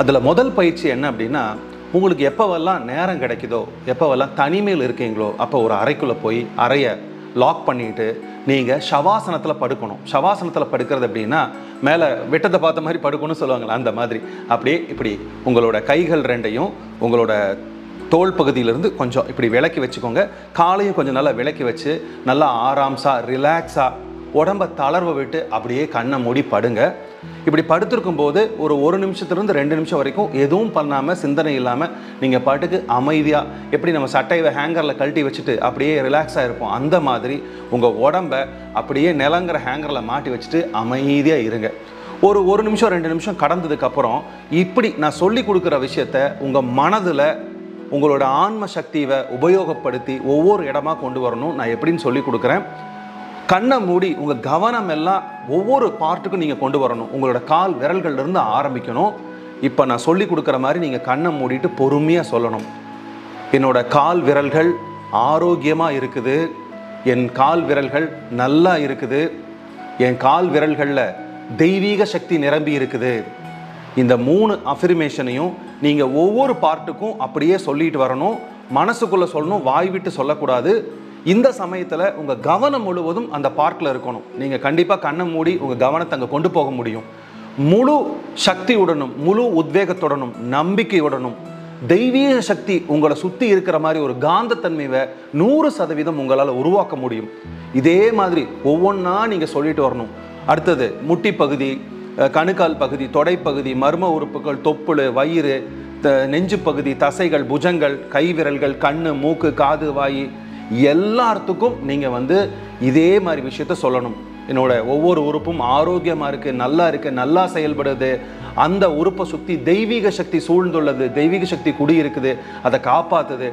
அதில் முதல் பயிற்சி என்ன அப்படின்னா, உங்களுக்கு எப்போவெல்லாம் நேரம் கிடைக்குதோ, எப்போவெல்லாம் தனிமையில் இருக்கீங்களோ, அப்போ ஒரு அறைக்குள்ளே போய் அறையை லாக் பண்ணிட்டு நீங்கள் ஷவாசனத்தில் படுக்கணும். ஷவாசனத்தில் படுக்கிறது அப்படின்னா, மேலே வெட்டத்தை பார்த்த மாதிரி படுக்கணும்னு சொல்லுவாங்களே அந்த மாதிரி. அப்படியே இப்படி உங்களோட கைகள் ரெண்டையும் உங்களோட தோள் பகுதியிலிருந்து கொஞ்சம் இப்படி விலக்கி வச்சுக்கோங்க. காலையும் கொஞ்சம் நல்லா விலக்கி வச்சு நல்லா ஆராம்ஸாக ரிலாக்ஸாக உடம்பை தளர்வை விட்டு அப்படியே கண்ணை மூடி படுங்க. இப்படி படுத்திருக்கும் போது ஒரு நிமிஷத்துலேருந்து 2 நிமிஷம் வரைக்கும் எதுவும் பண்ணாமல், சிந்தனை இல்லாமல் நீங்கள் பாட்டுக்கு அமைதியாக, எப்படி நம்ம சட்டையை ஹேங்கரில் கழட்டி வச்சுட்டு அப்படியே ரிலாக்ஸாக இருப்போம், அந்த மாதிரி உங்கள் உடம்பை அப்படியே நிலங்கிற ஹேங்கரில் மாட்டி வச்சுட்டு அமைதியாக இருங்க. ஒரு நிமிஷம் 2 நிமிஷம் கடந்ததுக்கப்புறம் இப்படி நான் சொல்லி கொடுக்குற விஷயத்த உங்கள் மனதில் உங்களோட ஆன்ம சக்தியை உபயோகப்படுத்தி ஒவ்வொரு இடமா கொண்டு வரணும். நான் எப்படின்னு சொல்லி கொடுக்குறேன். கண்ணை மூடி உங்கள் கவனம் எல்லாம் ஒவ்வொரு பார்ட்டுக்கும் நீங்கள் கொண்டு வரணும். உங்களோட கால் விரல்கள்லேருந்து ஆரம்பிக்கணும். இப்போ நான் சொல்லி கொடுக்குற மாதிரி நீங்கள் கண்ணை மூடிட்டு பொறுமையாக சொல்லணும். என்னோட கால் விரல்கள் ஆரோக்கியமாக இருக்குது, என் கால் விரல்கள் நல்லா இருக்குது, என் கால் விரல்களில் தெய்வீக சக்தி நிரம்பி இருக்குது. இந்த 3 அஃபர்மேஷனையும் நீங்கள் ஒவ்வொரு பார்ட்டுக்கும் அப்படியே சொல்லிட்டு வரணும். மனசுக்குள்ளே சொல்லணும், வாய் விட்டு சொல்லக்கூடாது. இந்த சமயத்தில் உங்கள் கவனம் முழுவதும் அந்த பார்ட்டில் இருக்கணும். நீங்கள் கண்டிப்பாக கண்ணை மூடி உங்கள் கவனத்தை அங்கே கொண்டு போக முடியும். முழு சக்தியுடனும், முழு உத்வேகத்துடனும், நம்பிக்கையுடனும், தெய்வீக சக்தி உங்களை சுற்றி இருக்கிற மாதிரி ஒரு காந்தத்தன்மையை 100% உங்களால் உருவாக்க முடியும். இதே மாதிரி ஒவ்வொன்றா நீங்கள் சொல்லிட்டு வரணும். அடுத்தது முட்டி பகுதி, கணுக்கால் பகுதி, தொடைப்பகுதி, மர்ம உறுப்புகள், தொப்புள், வயிறு, நெஞ்சு பகுதி, தசைகள், புஜங்கள், கை விரல்கள், கண்ணு, மூக்கு, காது, வாய், எல்லாத்துக்கும் நீங்கள் இதே மாதிரி விஷயத்த சொல்லணும். என்னோட ஒவ்வொரு உறுப்பும் ஆரோக்கியமாக இருக்குது, நல்லா இருக்குது, நல்லா செயல்படுது, அந்த உறுப்பை சுற்றி தெய்வீக சக்தி சூழ்ந்துள்ளது, தெய்வீக சக்தி குடியிருக்குது, அதை காப்பாற்றுது,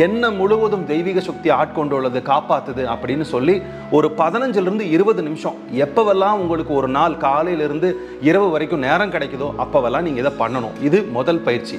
என்ன முழுவதும் தெய்வீக சக்தி ஆட்கொண்டுள்ளது, காப்பாற்றுது அப்படின்னு சொல்லி ஒரு 15லிருந்து 20 நிமிஷம் எப்போவெல்லாம் உங்களுக்கு ஒரு நாள் காலையிலிருந்து இரவு வரைக்கும் நேரம் கிடைக்குதோ அப்போவெல்லாம் நீங்கள் இதை பண்ணணும். இது முதல் பயிற்சி.